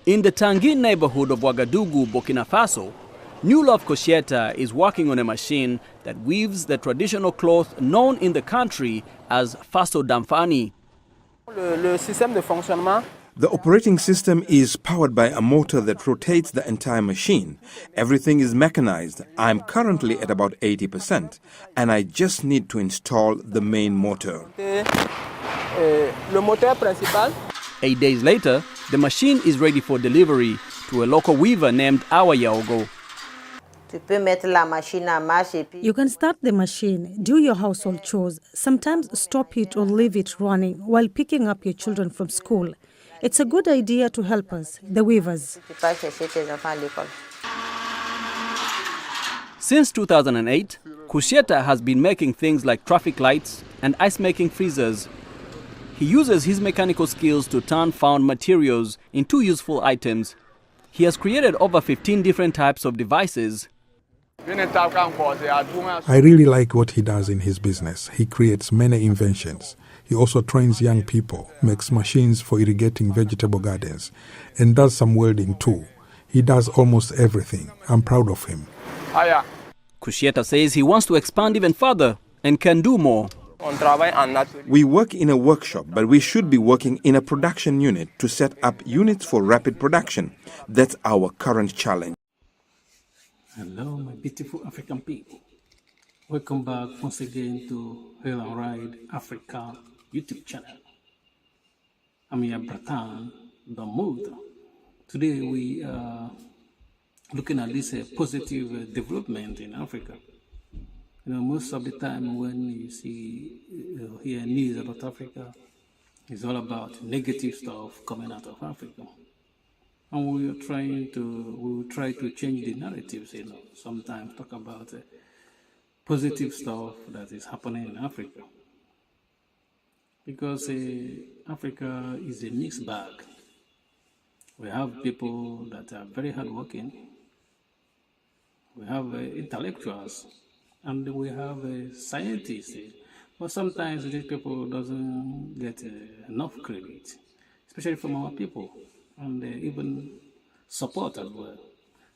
In the Tangin neighborhood of Ouagadougou, Burkina Faso, New Love Koscielny is working on a machine that weaves the traditional cloth known in the country as Faso Damfani. The operating system is powered by a motor that rotates the entire machine. Everything is mechanized. I'm currently at about 80%, and I just need to install the main motor. 8 days later, the machine is ready for delivery to a local weaver named Awa Yaogo. You can start the machine, do your household chores, sometimes stop it or leave it running while picking up your children from school. It's a good idea to help us, the weavers. Since 2008, Koscielny has been making things like traffic lights and ice-making freezers. He uses his mechanical skills to turn found materials into useful items. He has created over 15 different types of devices. I really like what he does in his business. He creates many inventions. He also trains young people, makes machines for irrigating vegetable gardens, and does some welding too. He does almost everything. I'm proud of him. Koscielny says he wants to expand even further and can do more. We work in a workshop, but we should be working in a production unit to set up units for rapid production. That's our current challenge. Hello, my beautiful African people. Welcome back once again to Hail and Ride Africa YouTube channel. I'm your Bratan, the mood. Today we are looking at this positive development in Africa. You know, most of the time when you see hear news about Africa, it's all about negative stuff coming out of Africa. And we will try to change the narratives, you know, sometimes talk about positive stuff that is happening in Africa. Because Africa is a mixed bag. We have people that are very hardworking. We have intellectuals, and we have scientists. But sometimes these people doesn't get enough credit, especially from our people, and even support as well.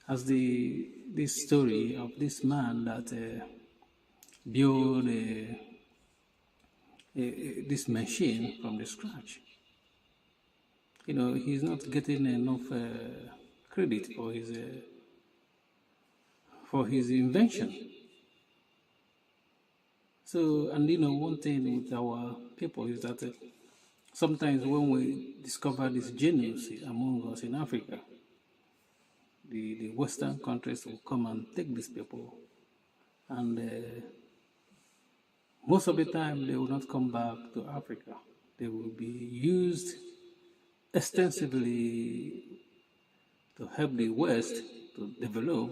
As this story of this man that built this machine from the scratch. You know, he's not getting enough credit for his invention. So, and you know, one thing with our people is that sometimes when we discover this genius among us in Africa, the Western countries will come and take these people, and most of the time they will not come back to Africa. They will be used extensively to help the West to develop,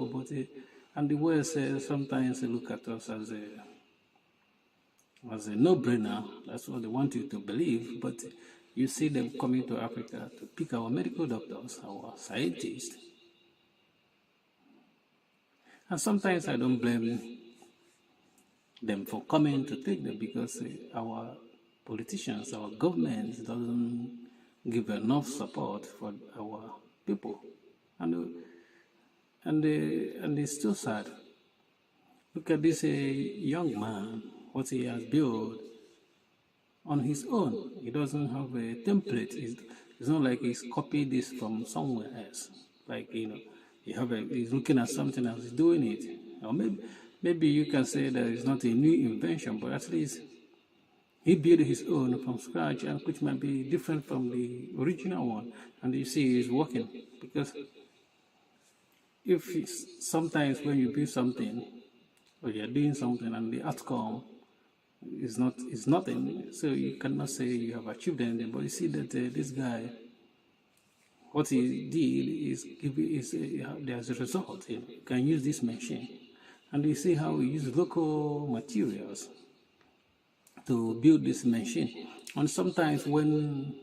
and the West sometimes look at us as a no-brainer. That's what they want you to believe, but you see them coming to Africa to pick our medical doctors, our scientists. And sometimes I don't blame them for coming to take them, because our politicians, our government doesn't give enough support for our people. And it's still sad. Look at this young man, what he has built on his own. He doesn't have a template. It's not like he's copied this from somewhere else. Like, you know, he's looking at something else, he's doing it. Or maybe you can say that it's not a new invention, but at least he built his own from scratch, and which might be different from the original one. And you see it's working, because sometimes when you build something or you're doing something and the outcome is nothing, so you cannot say you have achieved anything. But you see that this guy, what he did there's a result. You can use this machine, and you see how he uses local materials to build this machine. And sometimes when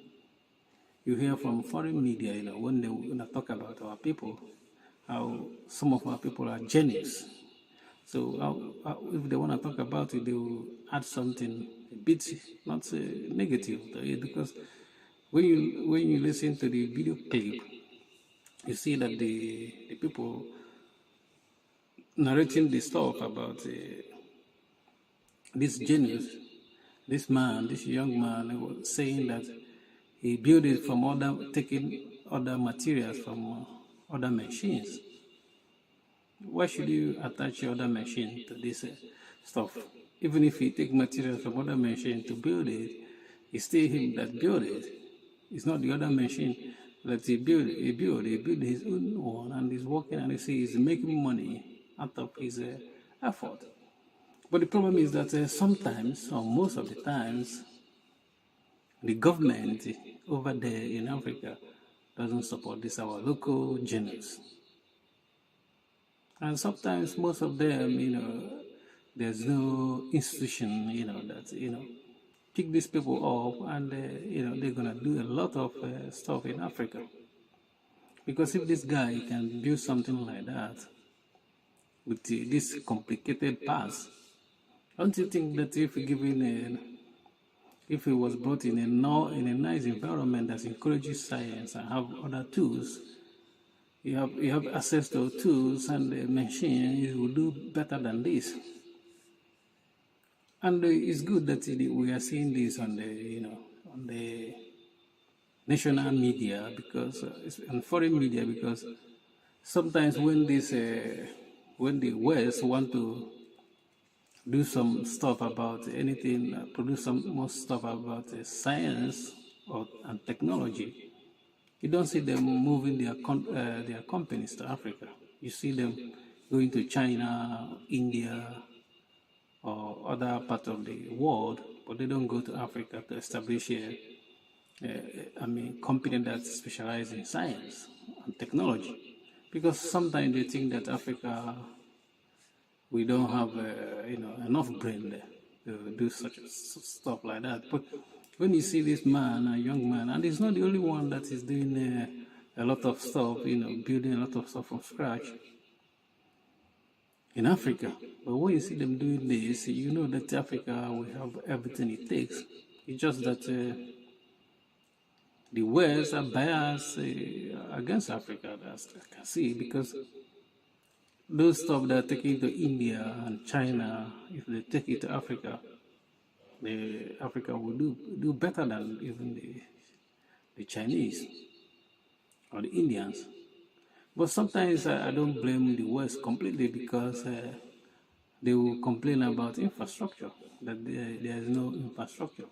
you hear from foreign media, you know, when they talk about our people, how some of our people are genius. So if they want to talk about it, they will add something a bit not negative to it, because when you listen to the video clip you see that the people narrating the stuff about this genius, this man, this young man, was saying that he built it from taking other materials from other machines. Why should you attach your other machine to this stuff? Even if you take materials from other machine to build it, it's still him that built it. It's not the other machine that he built. He built his own one, and he's working, and he's making money out of his effort. But the problem is that sometimes, or most of the times, the government over there in Africa doesn't support this our local genius. And sometimes most of them, there's no institution, that, pick these people up, and, they're going to do a lot of stuff in Africa. Because if this guy can build something like that with this complicated past, don't you think that if he was brought in a nice environment that encourages science and have other tools, you have access to tools and the machine, you will do better than this. And it's good that we are seeing this on the national media, because and foreign media, because sometimes when the West want to do some stuff about anything, produce some more stuff about science and technology, you don't see them moving their companies to Africa. You see them going to China, India, or other parts of the world, but they don't go to Africa to establish a company that specializes in science and technology. Because sometimes they think that Africa, we don't have enough brain there to do such stuff like that. But when you see this man, a young man, and he's not the only one that is doing a lot of stuff, building a lot of stuff from scratch in Africa. But when you see them doing this, you know that Africa will have everything it takes. It's just that the West are biased against Africa, as I can see, because those stuff that are taken to India and China, if they take it to Africa, Africa will do better than even the Chinese or the Indians. But sometimes I don't blame the West completely, because they will complain about infrastructure, that there is no infrastructure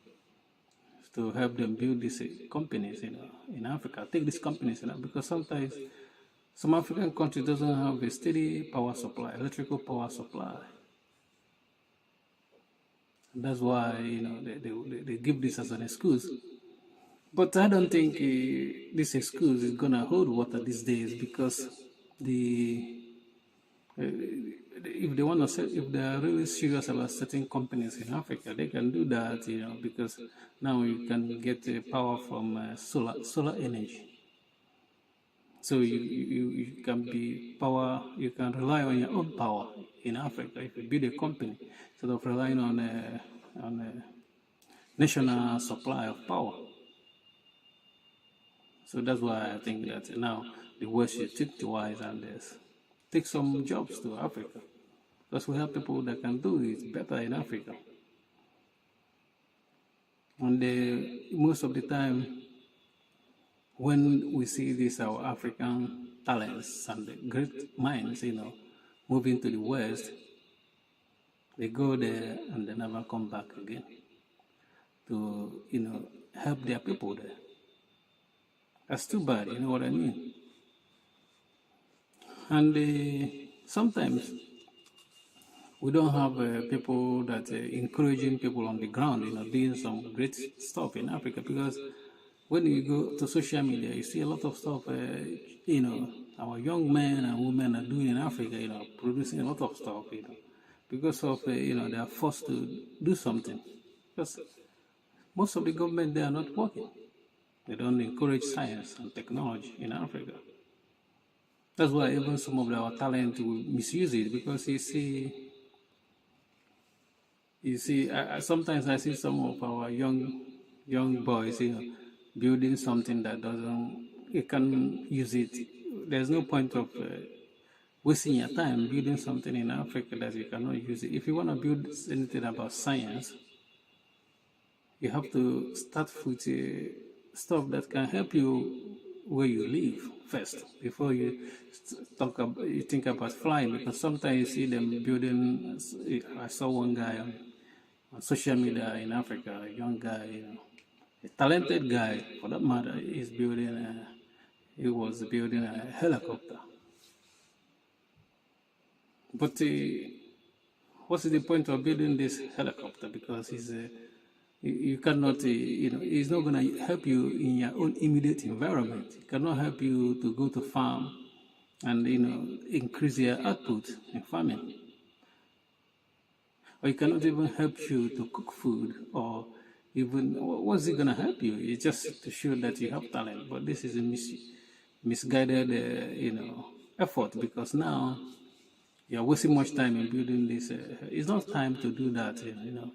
to help them build these companies in Africa. Take these companies, because sometimes some African countries doesn't have a steady power supply, electrical power supply. And that's why they give this as an excuse. But I don't think this excuse is gonna hold water these days, because if they want to if they are really serious about setting companies in Africa, they can do that, because now you can get power from solar energy. So you can you can rely on your own power in Africa if you build a company, instead of relying on a national supply of power. So that's why I think that now the West should think twice and take some jobs to Africa, because we have people that can do it better in Africa. And most of the time, when we see these our African talents and the great minds, moving to the West, they go there and they never come back again to, help their people there. That's too bad, you know what I mean? And sometimes we don't have people that encouraging people on the ground, doing some great stuff in Africa, because when you go to social media, you see a lot of stuff, our young men and women are doing in Africa, producing a lot of stuff, because of, they are forced to do something. Because most of the government, they are not working. They don't encourage science and technology in Africa. That's why even some of our talent will misuse it, because you see, sometimes I see some of our young boys, building something that you can use it there's no point of wasting your time building something in Africa that you cannot use it. If you want to build anything about science, you have to start with stuff that can help you where you live first before you you think about flying, because sometimes you see them building. I saw one guy on social media in Africa, a young guy, a talented guy for that matter, he was building a helicopter. But what's the point of building this helicopter? Because you cannot, it's not going to help you in your own immediate environment. It cannot help you to go to farm and, increase your output in farming. Or it cannot even help you to cook food, or even, what's it going to help you? It's just to show that you have talent. But this is a misguided, effort, because now you're wasting much time in building this. It's not time to do that.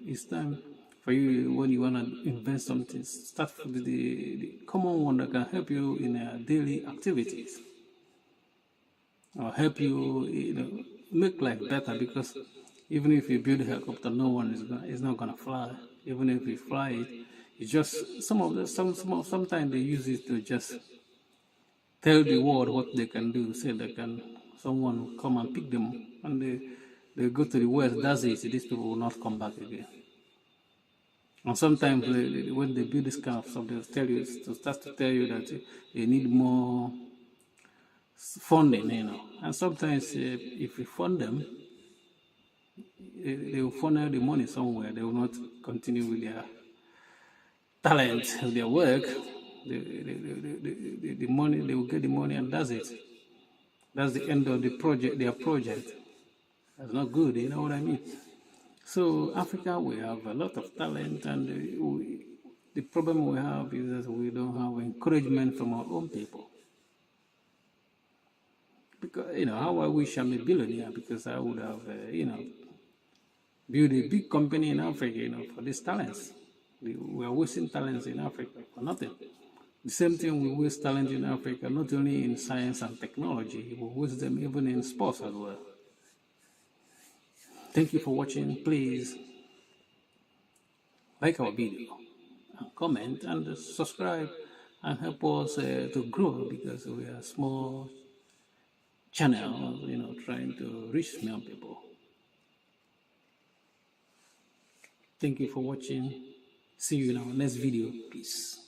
It's time for you, when you want to invent something, start with the common one that can help you in daily activities, or help you, make life better. Because even if you build a helicopter, no one is not gonna fly. Even if you fly it, it's just sometimes they use it to just tell the world what they can do. Say someone will come and pick them, and they go to the west. That's it. These people will not come back again. And sometimes when they build this kind of stuff, they'll start to tell you that they need more funding, And sometimes if you fund them, they will funnel the money somewhere. They will not continue with their talent, with their work. The money, they will get the money, and that's it. That's the end of their project. That's not good, you know what I mean? So Africa, we have a lot of talent, and the problem we have is that we don't have encouragement from our own people. Because, how I wish I'm a billionaire, because I would have, built a big company in Africa, for these talents. We are wasting talents in Africa for nothing. The same thing, we waste talent in Africa, not only in science and technology, we waste them even in sports as well. Thank you for watching. Please like our video, and comment, and subscribe, and help us to grow, because we are a small channel, trying to reach more people. Thank you for watching. See you in our next video. Peace.